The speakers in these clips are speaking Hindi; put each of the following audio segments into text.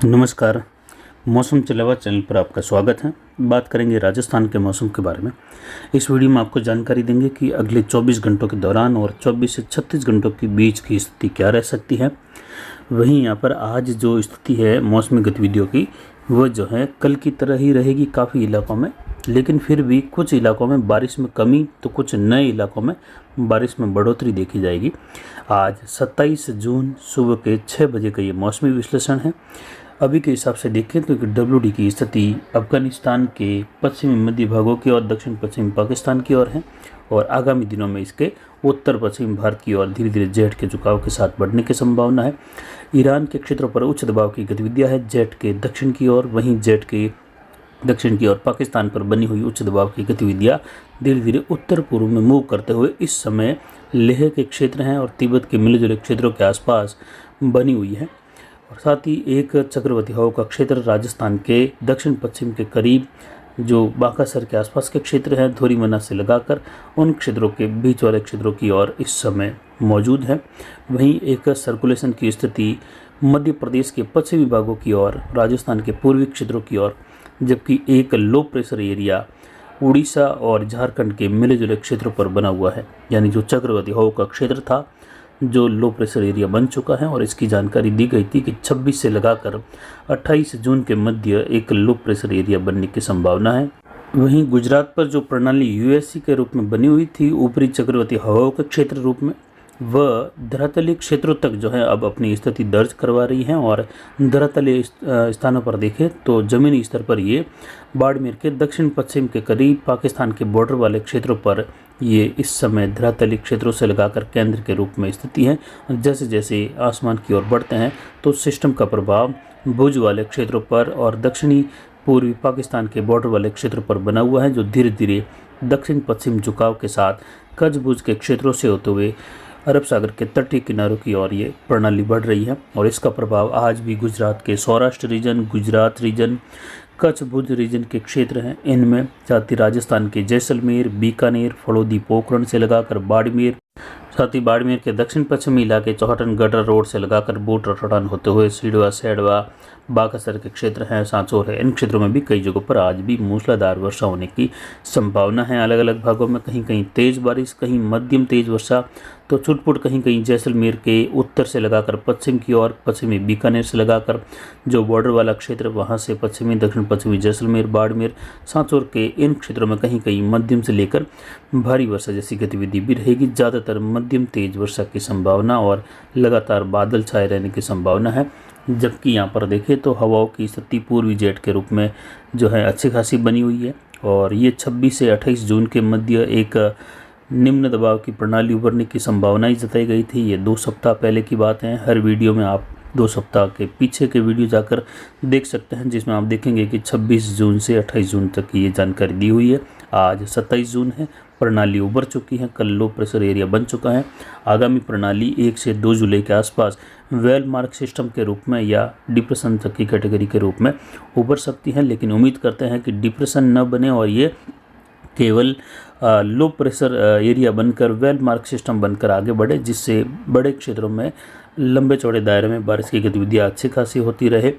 नमस्कार। मौसम चलावा चैनल पर आपका स्वागत है। बात करेंगे राजस्थान के मौसम के बारे में। इस वीडियो में आपको जानकारी देंगे कि अगले 24 घंटों के दौरान और 24 से 36 घंटों के बीच की स्थिति क्या रह सकती है। वहीं यहाँ पर आज जो स्थिति है मौसमी गतिविधियों की, वह जो है कल की तरह ही रहेगी काफ़ी इलाकों में, लेकिन फिर भी कुछ इलाकों में बारिश में कमी तो कुछ नए इलाकों में बारिश में बढ़ोतरी देखी जाएगी। आज 27 जून सुबह के 6 बजे का ये मौसमी विश्लेषण है। अभी के हिसाब से देखें तो WD की स्थिति अफगानिस्तान के पश्चिमी मध्य भागों की और दक्षिण पश्चिमी पाकिस्तान की ओर है और आगामी दिनों में इसके उत्तर पश्चिमी भारत की ओर धीरे धीरे जेट के झुकाव के साथ बढ़ने की संभावना है। ईरान के क्षेत्रों पर उच्च दबाव की गतिविधियां है जेट के दक्षिण की ओर, वहीं जेट के दक्षिण की ओर पाकिस्तान पर बनी हुई उच्च दबाव की गतिविधियां धीरे धीरे उत्तर पूर्व में मूव करते हुए इस समय लेह के क्षेत्र हैं और तिब्बत के मिले जुले क्षेत्रों के आसपास बनी हुई है। और साथ ही एक चक्रवाती हवा का क्षेत्र राजस्थान के दक्षिण पश्चिम के करीब जो बांकासर के आसपास के क्षेत्र हैं धोरीमना से लगाकर उन क्षेत्रों के बीच वाले क्षेत्रों की ओर इस समय मौजूद है। वहीं एक सर्कुलेशन की स्थिति मध्य प्रदेश के पश्चिमी भागों की ओर, राजस्थान के पूर्वी क्षेत्रों की ओर, जबकि एक लो प्रेशर एरिया उड़ीसा और झारखंड के मिले जुले क्षेत्रों पर बना हुआ है। यानी जो चक्रवाती हवा का क्षेत्र था जो लो प्रेशर एरिया बन चुका है और इसकी जानकारी दी गई थी कि 26 से लगाकर 28 जून के मध्य एक लो प्रेशर एरिया बनने की संभावना है। वहीं गुजरात पर जो प्रणाली यूएससी के रूप में बनी हुई थी ऊपरी चक्रवाती हवाओं के क्षेत्र रूप में, वह धरातलीय क्षेत्रों तक जो है अब अपनी स्थिति दर्ज करवा रही हैं और धरातलीय स्थानों पर देखें तो ज़मीनी स्तर पर ये बाड़मेर के दक्षिण पश्चिम के करीब पाकिस्तान के बॉर्डर वाले क्षेत्रों पर ये इस समय धरातलीय क्षेत्रों से लगाकर केंद्र के रूप में स्थिति है। जैसे जैसे आसमान की ओर बढ़ते हैं तो सिस्टम का प्रभाव भुज वाले क्षेत्रों पर और दक्षिणी पूर्वी पाकिस्तान के बॉर्डर वाले क्षेत्रों पर बना हुआ है, जो धीरे धीरे दक्षिण पश्चिम झुकाव के साथ कच्छ भुज के क्षेत्रों से होते हुए अरब सागर के तटीय किनारों की ओर ये प्रणाली बढ़ रही है। और इसका प्रभाव आज भी गुजरात के Saurashtra reason, Gujarat reason, Kutch Bhuj reason के क्षेत्र हैं इनमें, साथ ही राजस्थान के जैसलमेर, बीकानेर, फलोदी, पोखरण से लगाकर बाड़मेर, साथ ही बाड़मेर के दक्षिण पश्चिमी इलाके चौहटन गडर रोड से लगाकर बूट रटन होते हुए सीडवा, सैडवा, बांकासर के क्षेत्र हैं, सांचौर है, इन क्षेत्रों में भी कई जगहों पर आज भी मूसलाधार वर्षा होने की संभावना है। अलग अलग भागों में कहीं कहीं तेज बारिश, कहीं मध्यम तेज वर्षा, तो छुटपुट कहीं कहीं जैसलमेर के उत्तर से लगाकर पश्चिम की ओर, पश्चिमी बीकानेर से लगाकर जो बॉर्डर वाला क्षेत्र वहाँ से पश्चिमी दक्षिण पश्चिमी जैसलमेर, बाड़मेर, सांचौर के इन क्षेत्रों में कहीं कहीं मध्यम से लेकर भारी वर्षा जैसी गतिविधि भी रहेगी। ज़्यादातर मध्यम तेज वर्षा की संभावना और लगातार बादल छाए रहने की संभावना है। जबकि यहाँ पर देखें तो हवाओं की स्थिति पूर्वी जेट के रूप में जो है अच्छी खासी बनी हुई है और ये 26 से 28 जून के मध्य एक निम्न दबाव की प्रणाली उभरने की संभावनाएं जताई गई थी। ये 2 सप्ताह पहले की बात है। हर वीडियो में आप 2 सप्ताह के पीछे के वीडियो जाकर देख सकते हैं, जिसमें आप देखेंगे कि 26 जून से 28 जून तक की ये जानकारी दी हुई है। आज 27 जून है, प्रणाली उभर चुकी है, कल लो प्रेशर एरिया बन चुका है। आगामी प्रणाली 1 से 2 जुलाई के आसपास वेल मार्क सिस्टम के रूप में या डिप्रेशन तक की कैटेगरी के रूप में उभर सकती है, लेकिन उम्मीद करते हैं कि डिप्रेशन न बने और ये केवल लो प्रेशर एरिया बनकर वेल मार्क सिस्टम बनकर आगे बढ़े, जिससे बड़े क्षेत्रों में लंबे चौड़े दायरे में बारिश की गतिविधियाँ अच्छी खासी होती रहे।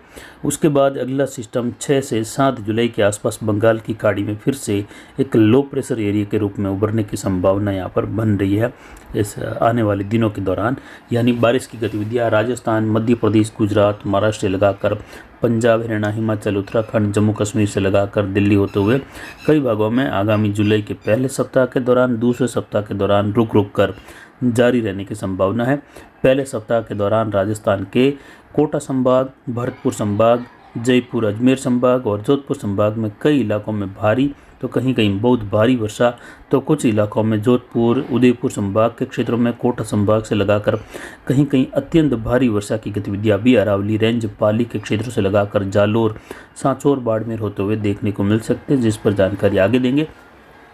उसके बाद अगला सिस्टम 6 से 7 जुलाई के आसपास बंगाल की खाड़ी में फिर से एक लो प्रेशर एरिया के रूप में उभरने की संभावना यहाँ पर बन रही है इस आने वाले दिनों के दौरान। यानी बारिश की गतिविधियाँ राजस्थान, मध्य प्रदेश, गुजरात, महाराष्ट्र से लगाकर पंजाब, हरियाणा, हिमाचल, उत्तराखंड, जम्मू कश्मीर से लगाकर दिल्ली होते हुए कई भागों में आगामी जुलाई के पहले सप्ताह के दौरान, दूसरे सप्ताह के दौरान रुक रुक कर जारी रहने की संभावना है। पहले सप्ताह के दौरान राजस्थान के कोटा संभाग, भरतपुर संभाग, जयपुर, अजमेर संभाग और जोधपुर संभाग में कई इलाकों में भारी तो कहीं कहीं बहुत भारी वर्षा, तो कुछ इलाकों में जोधपुर, उदयपुर संभाग के क्षेत्रों में, कोटा संभाग से लगाकर कहीं कहीं अत्यंत भारी वर्षा की गतिविधियां भी अरावली रेंज, पाली के क्षेत्रों से लगाकर जालोर, सांचौर, बाड़मेर होते हुए देखने को मिल सकते हैं, जिस पर जानकारी आगे देंगे।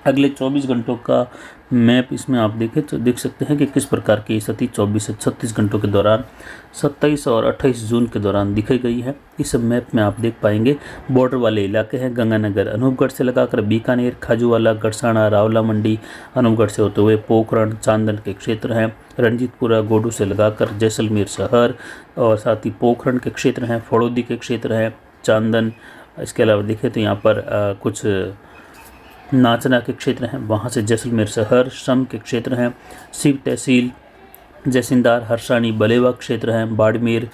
अगले 24 घंटों का मैप इसमें आप देखें तो देख सकते हैं कि किस प्रकार की स्थिति 24 से 36 घंटों के दौरान 27 और 28 जून के दौरान दिखाई गई है। इस मैप में आप देख पाएंगे बॉर्डर वाले इलाके हैं गंगानगर अनूपगढ़ से लगाकर बीकानेर, खाजूवाला, गड़साना, रावला मंडी, अनूपगढ़ से होते हुए पोखरण, चांदन के क्षेत्र हैं, रंजीतपुरा, गोडू से लगाकर जैसलमेर शहर और साथ ही पोखरण के क्षेत्र हैं, फड़ौदी के क्षेत्र हैं, चांदन। इसके अलावा देखें तो यहाँ पर कुछ नाचना के क्षेत्र हैं, वहाँ से जैसलमेर शहर, श्रम के क्षेत्र हैं, शिव तहसील, जैसिंदार, हरसानी, बलेवा क्षेत्र हैं, बाड़मेर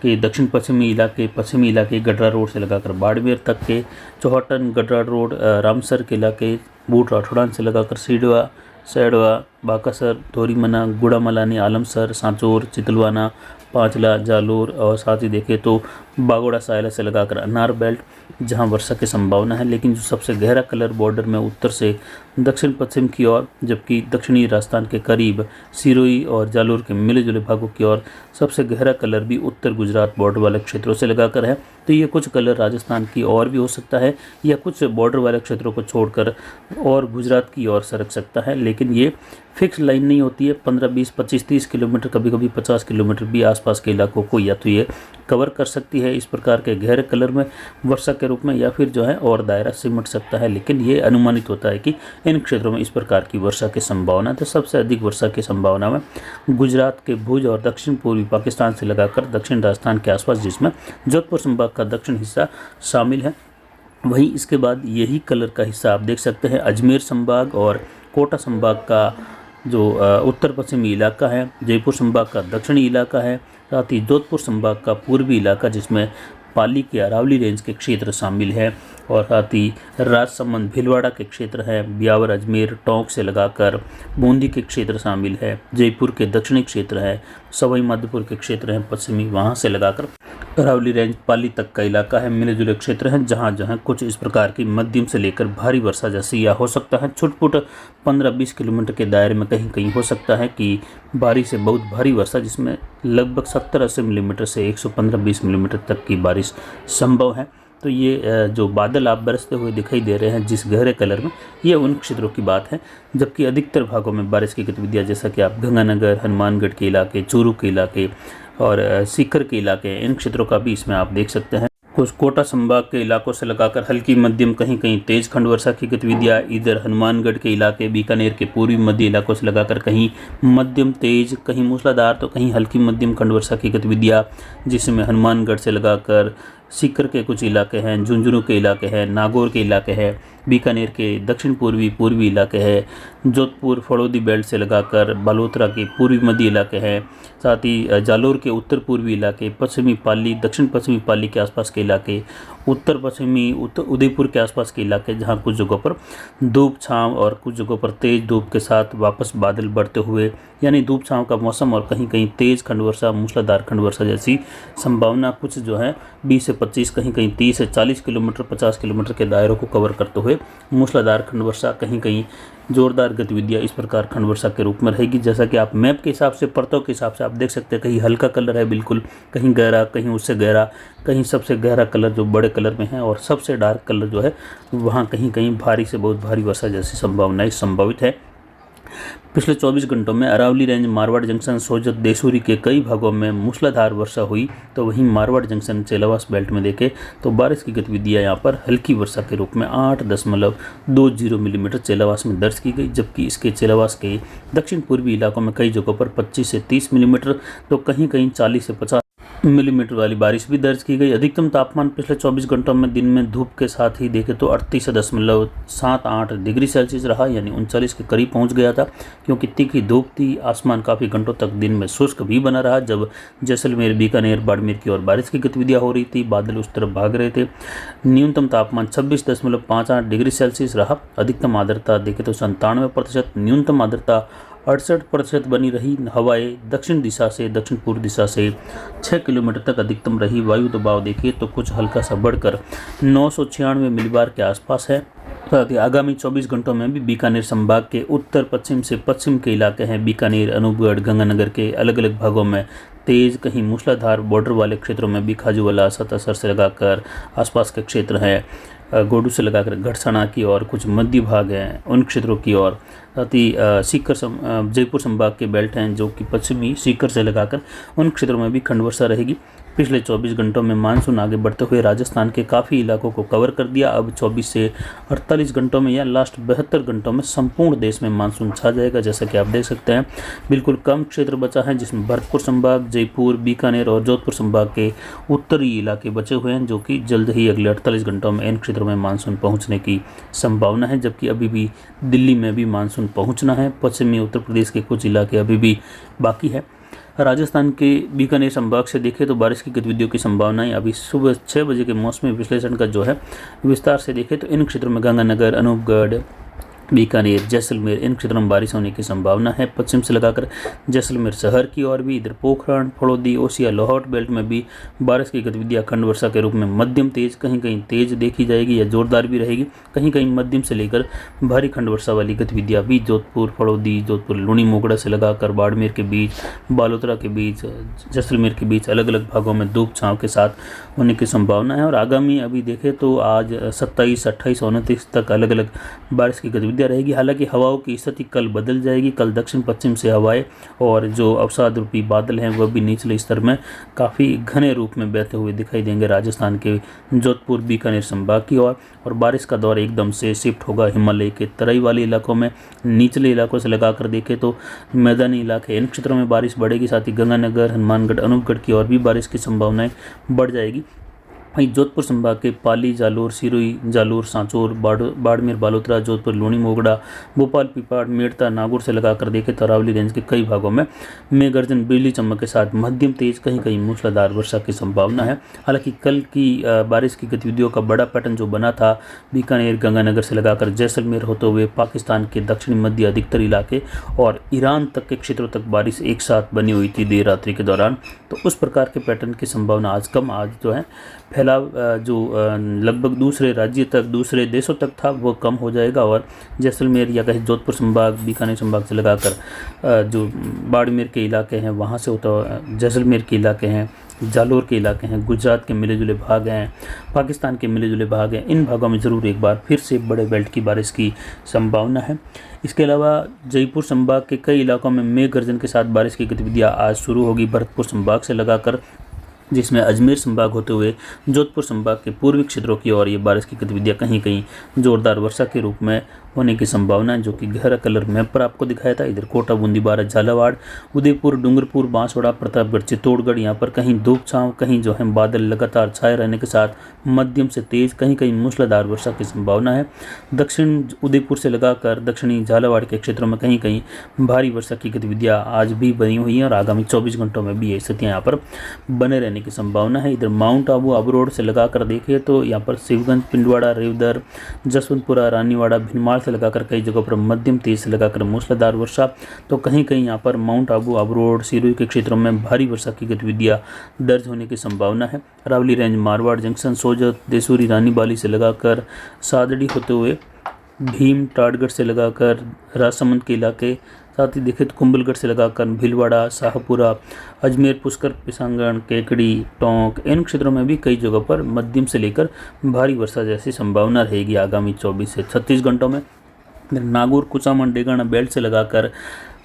के दक्षिण पश्चिमी इलाके गडरा रोड से लगाकर बाड़मेर तक के, चौहटन, गडरा रोड, रामसर के इलाके, बूट राठौड़ान से लगाकर सीडवा, सैडवा, बाकासर, धोरीमना, गुड़ामलानी, आलमसर, सांचौर, चितलवाना, पांचला, जालोर और साथ ही देखें तो बागोड़ा सायला से लगाकर अनार बेल्ट जहां वर्षा की संभावना है। लेकिन जो सबसे गहरा कलर बॉर्डर में उत्तर से दक्षिण पश्चिम की ओर, जबकि दक्षिणी राजस्थान के करीब सिरोही और जालोर के मिले जुले भागों की ओर सबसे गहरा कलर भी उत्तर गुजरात बॉर्डर वाले क्षेत्रों से लगाकर है। तो ये कुछ कलर राजस्थान की ओर भी हो सकता है या कुछ बॉर्डर वाले क्षेत्रों को छोड़कर और गुजरात की ओर सरक सकता है, लेकिन ये फिक्स लाइन नहीं होती है। 15, 20, 25, 30 किलोमीटर, कभी कभी 50 किलोमीटर भी आसपास के इलाकों को या तो ये कवर कर सकती है इस प्रकार के गहरे कलर में वर्षा के रूप में, या फिर जो है और दायरा सिमट सकता है। लेकिन ये अनुमानित होता है कि इन क्षेत्रों में इस प्रकार की वर्षा की संभावना। तो सबसे अधिक वर्षा की संभावना में गुजरात के भुज और दक्षिण पूर्वी पाकिस्तान से लगाकर दक्षिण राजस्थान के आसपास, जिसमें जोधपुर संभाग का दक्षिण हिस्सा शामिल है। वहीं इसके बाद यही कलर का हिस्सा आप देख सकते हैं अजमेर संभाग और कोटा संभाग का जो उत्तर पश्चिमी इलाका है, जयपुर संभाग का दक्षिणी इलाका है, साथ ही जोधपुर संभाग का पूर्वी इलाका जिसमें पाली के अरावली रेंज के क्षेत्र शामिल है, और साथ ही राजसमंद, भीलवाड़ा के क्षेत्र है, ब्यावर, अजमेर, टोंक से लगाकर बूंदी के क्षेत्र शामिल है, जयपुर के दक्षिणी क्षेत्र है, सवाई माधोपुर के क्षेत्र हैं पश्चिमी, वहाँ से लगाकर अरावली रेंज, पाली तक का इलाका है, मिले जुले क्षेत्र हैं जहाँ जहाँ कुछ इस प्रकार की मध्यम से लेकर भारी वर्षा जैसी या हो सकता है छुटपुट 15-20 किलोमीटर के दायरे में कहीं कहीं हो सकता है कि भारी से बहुत भारी वर्षा, जिसमें लगभग 70-80 मिलीमीटर से 115-20 मिलीमीटर तक की बारिश संभव है। तो ये जो बादल आप बरसते हुए दिखाई दे रहे हैं जिस गहरे कलर में, ये उन क्षेत्रों की बात है, जबकि अधिकतर भागों में बारिश की गतिविधियाँ जैसा कि आप गंगानगर, हनुमानगढ़ के इलाके, चूरू के इलाके और सीकर के इलाके, इन क्षेत्रों का भी इसमें आप देख सकते हैं। कुछ कोटा संभाग के इलाकों से लगाकर हल्की मध्यम कहीं कहीं तेज खंड वर्षा की गतिविधियाँ, इधर हनुमानगढ़ के इलाके, बीकानेर के पूर्वी मध्य इलाकों से लगाकर कहीं मध्यम तेज, कहीं मूसलाधार तो कहीं हल्की मध्यम खंड वर्षा की गतिविधियाँ, जिसमें हनुमानगढ़ से लगाकर सीकर के कुछ इलाके हैं, झुंझुनू के इलाके हैं, नागौर के इलाके हैं, बीकानेर के दक्षिण पूर्वी इलाके हैं, जोधपुर फड़ौदी बेल्ट से लगाकर बालोतरा के पूर्वी मध्य इलाके हैं, साथ ही जालोर के उत्तर पूर्वी इलाके, पश्चिमी पाली, दक्षिण पश्चिमी पाली के आसपास के इलाके, उत्तर पश्चिमी उदयपुर के आसपास के इलाके, जहां कुछ जगहों पर धूप छांव और कुछ जगहों पर तेज धूप के साथ वापस बादल बढ़ते हुए, यानी धूप छांव का मौसम और कहीं कहीं तेज खंड वर्षा, मूसलाधार खंड वर्षा जैसी संभावना कुछ जो है 20 से 25, कहीं कहीं 30 से 40 किलोमीटर, 50 किलोमीटर के दायरों को कवर करते हुए मूसलाधार खंड वर्षा, कहीं कहीं जोरदार गतिविधियाँ इस प्रकार खंड वर्षा के रूप में रहेगी। जैसा कि आप मैप के हिसाब से, परतों के हिसाब से आप देख सकते हैं, कहीं हल्का कलर है बिल्कुल, कहीं गहरा, कहीं उससे गहरा, कहीं सबसे गहरा कलर जो बड़े कलर में है, और सबसे डार्क कलर जो है वहाँ कहीं कहीं भारी से बहुत भारी वर्षा जैसी संभावनाएं संभावित है। पिछले 24 घंटों में अरावली रेंज, मारवाड़ जंक्शन, सोजत, देसूरी के कई भागों में मूसलाधार वर्षा हुई। तो वहीं मारवाड़ जंक्शन चेलावास बेल्ट में देखें तो बारिश की गतिविधियां यहाँ पर हल्की वर्षा के रूप में 8.20 मिलीमीटर चेलावास में दर्ज की गई, जबकि इसके चेलावास के दक्षिण पूर्वी इलाकों में कई जगहों पर 25 से 30 मिलीमीटर तो कहीं कहीं 40 से 50 मिलीमीटर वाली बारिश भी दर्ज की गई। अधिकतम तापमान पिछले 24 घंटों में दिन में धूप के साथ ही देखें तो 38.78 डिग्री सेल्सियस रहा, यानी 39 के करीब पहुंच गया था, क्योंकि तीखी धूप थी। आसमान काफ़ी घंटों तक दिन में शुष्क भी बना रहा, जब जैसलमेर, बीकानेर, बाड़मेर की ओर बारिश की गतिविधियाँ हो रही थी, बादल उस तरफ भाग रहे थे। न्यूनतम तापमान 26.58 डिग्री सेल्सियस रहा। अधिकतम आर्द्रता देखें तो 97%, न्यूनतम आर्द्रता 68% बनी रही। हवाएं दक्षिण दिशा से, दक्षिण पूर्व दिशा से 6 किलोमीटर तक अधिकतम रही। वायु दबाव देखिए तो कुछ हल्का सा बढ़कर 996 मिलीबार के आसपास है। साथ ही आगामी 24 घंटों में भी बीकानेर संभाग के उत्तर पश्चिम से पश्चिम के इलाके हैं, बीकानेर, अनूपगढ़, गंगानगर के अलग अलग भागों में तेज़, कहीं मूसलाधार। बॉर्डर वाले क्षेत्रों में भी खाजूवाला, सतासर से लगाकर आसपास के क्षेत्र हैं, गोडू से लगाकर गढ़सना की और कुछ मध्य भाग हैं उन क्षेत्रों की ओर। साथ ही सीकर जयपुर संभाग के बेल्ट हैं जो कि पश्चिमी सीकर से लगाकर उन क्षेत्रों में भी खंड वर्षा रहेगी। पिछले 24 घंटों में मानसून आगे बढ़ते हुए राजस्थान के काफ़ी इलाकों को कवर कर दिया। अब 24 से 48 घंटों में या लास्ट 72 घंटों में संपूर्ण देश में मानसून छा जाएगा। जैसा कि आप देख सकते हैं, बिल्कुल कम क्षेत्र बचा है जिसमें भरतपुर संभाग, जयपुर, बीकानेर और जोधपुर संभाग के उत्तरी इलाके बचे हुए हैं, जो कि जल्द ही अगले 48 घंटों में इन क्षेत्रों में मानसून पहुँचने की संभावना है। जबकि अभी भी दिल्ली में भी मानसून पहुँचना है। पश्चिमी उत्तर प्रदेश के कुछ इलाके अभी भी बाकी है। राजस्थान के बीकानेर संभाग से देखें तो बारिश की गतिविधियों की संभावनाएं अभी सुबह 6 बजे के मौसमी विश्लेषण का जो है विस्तार से देखें तो इन क्षेत्रों में गंगानगर, अनूपगढ़, बीकानेर, जैसलमेर, इन क्षेत्रों में बारिश होने की संभावना है। पश्चिम से लगाकर जैसलमेर शहर की ओर भी, इधर पोखरण, फड़ौदी, ओसिया, लाहौर बेल्ट में भी बारिश की गतिविधियां खंड वर्षा के रूप में मध्यम तेज, कहीं कहीं तेज देखी जाएगी या जोरदार भी रहेगी। कहीं कहीं मध्यम से लेकर भारी खंड वर्षा वाली गतिविधियां भी जोधपुर, फड़ौदी, जोधपुर लूणी मोगड़ा से लगाकर बाड़मेर के बीच, बालोतरा के बीच, जैसलमेर के बीच अलग अलग भागों में धूप छांव के साथ होने की संभावना है। और आगामी अभी देखें तो आज 27, 28, 29 तक अलग अलग बारिश की गतिविधियां रहेगी। हालांकि हवाओं की स्थिति कल बदल जाएगी। कल दक्षिण पश्चिम से हवाएं और जो अवसाद रूपी बादल हैं वह भी निचले स्तर में काफ़ी घने रूप में बहते हुए दिखाई देंगे राजस्थान के जोधपुर, बीकानेर संभाग की ओर। और बारिश का दौर एकदम से शिफ्ट होगा हिमालय के तराई वाले इलाकों में। निचले इलाकों से लगाकर देखें तो मैदानी इलाके, इन क्षेत्रों में बारिश बढ़ेगी। साथ ही गंगानगर, हनुमानगढ़, अनूपगढ़ की ओर भी बारिश की संभावनाएं बढ़ जाएगी। वहीं जोधपुर संभाग के पाली, जालोर, सिरोही, जालोर, सांचौर, बाड़मेर, बालोतरा, जोधपुर लूणी मोगड़ा, भोपाल, पिपाड़, मेड़ता, नागौर से लगाकर देखें तो अरावली रेंज के कई भागों में मेघ गर्जन, बिजली चमक के साथ मध्यम तेज, कहीं कहीं मूसलाधार वर्षा की संभावना है। हालांकि कल की बारिश की गतिविधियों का बड़ा पैटर्न जो बना था बीकानेर, गंगानगर से लगाकर जैसलमेर होते हुए पाकिस्तान के दक्षिणी मध्य अधिकतर इलाके और ईरान तक के क्षेत्रों तक बारिश एक साथ बनी हुई थी देर रात्रि के दौरान। तो उस प्रकार के पैटर्न की संभावना आज कम, आज जो है फैलाव जो लगभग दूसरे राज्य तक, दूसरे देशों तक था वो कम हो जाएगा। और जैसलमेर या कहीं जोधपुर संभाग, बीकानेर संभाग से लगाकर जो बाड़मेर के इलाके हैं वहाँ से होता, जैसलमेर के इलाके हैं, जालोर के इलाके हैं, गुजरात के मिले जुले भाग हैं, पाकिस्तान के मिले जुले भाग हैं, इन भागों में ज़रूर एक बार फिर से बड़े बेल्ट की बारिश की संभावना है। इसके अलावा जयपुर संभाग के कई इलाकों में मेघ गर्जन के साथ बारिश की गतिविधियाँ आज शुरू होगी। भरतपुर संभाग से लगाकर जिसमें अजमेर संभाग होते हुए जोधपुर संभाग के पूर्वी क्षेत्रों की ओर ये बारिश की गतिविधियां कहीं कहीं जोरदार वर्षा के रूप में होने की संभावना है, जो कि गहरा कलर मैप पर आपको दिखाया था। इधर कोटा, बूंदी, बारात, झालावाड़, उदयपुर, डूंगरपुर, बांसवाड़ा, प्रतापगढ़, चित्तौड़गढ़, यहाँ पर कहीं धूप छांव, कहीं जो है बादल लगातार छाए रहने के साथ मध्यम से तेज, कहीं कहीं मूसलाधार वर्षा की संभावना है। दक्षिण उदयपुर से लगाकर दक्षिणी झालावाड़ के क्षेत्रों में कहीं कहीं भारी वर्षा की गतिविधियाँ आज भी बनी हुई हैं और आगामी 24 घंटों में भी ये स्थितियाँ यहाँ पर बने रहने की संभावना है। इधर माउंट आबू, अबरोड से लगाकर देखें तो यहाँ पर शिवगंज, पिंडवाड़ा, रेवदर, जसवंतपुरा, रानीवाड़ा, भिनमाल से लगाकर कई जगहों पर मध्यम तेज से लगाकर मूसलाधार वर्षा। तो कहीं कहीं यहाँ पर माउंट आबू, अबरोड, सिरोही के क्षेत्रों में भारी वर्षा की गतिविधियाँ दर्ज होने की संभावना है। अरावली रेंज, मारवाड़ जंक्शन, सोजत, देसूरी, रानीबाली से लगाकर सादड़ी होते हुए भीम, टाटगढ़ से लगाकर राजसमंद के इलाके, साथ ही देखें तो कुंभलगढ़ से लगाकर भीलवाड़ा, शाहपुरा, अजमेर, पुष्कर, पिसांगण, केकड़ी, टोंक, इन क्षेत्रों में भी कई जगहों पर मध्यम से लेकर भारी वर्षा जैसी संभावना रहेगी आगामी 24 से 36 घंटों में। नागौर, कुचामन, डेगाना बेल्ट से लगाकर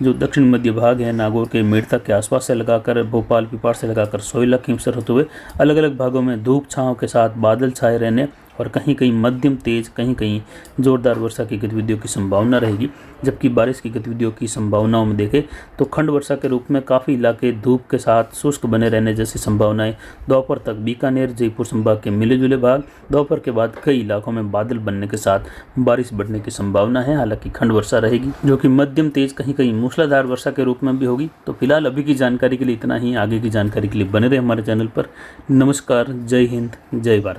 जो दक्षिण मध्य भाग है, नागौर के मेड़ता के आसपास से लगाकर भोपाल, पिपाड़ से लगाकर सोयला, खींवसर होते हुए अलग अलग भागों में धूप छांव के साथ बादल छाए रहने और कहीं कहीं मध्यम तेज, कहीं कहीं जोरदार वर्षा की गतिविधियों की संभावना रहेगी। जबकि बारिश की गतिविधियों की संभावनाओं में देखें तो खंड वर्षा के रूप में काफ़ी इलाके धूप के साथ शुष्क बने रहने जैसी संभावनाएं दोपहर तक बीकानेर, जयपुर संभाग के मिले जुले भाग, दोपहर के बाद कई इलाकों में बादल बनने के साथ बारिश बढ़ने की संभावना है। हालांकि खंड वर्षा रहेगी जो कि मध्यम तेज, कहीं कहीं मूसलाधार वर्षा के रूप में भी होगी। तो फिलहाल अभी की जानकारी के लिए इतना ही। आगे की जानकारी के लिए बने रहे हमारे चैनल पर। नमस्कार, जय हिंद, जय भारत।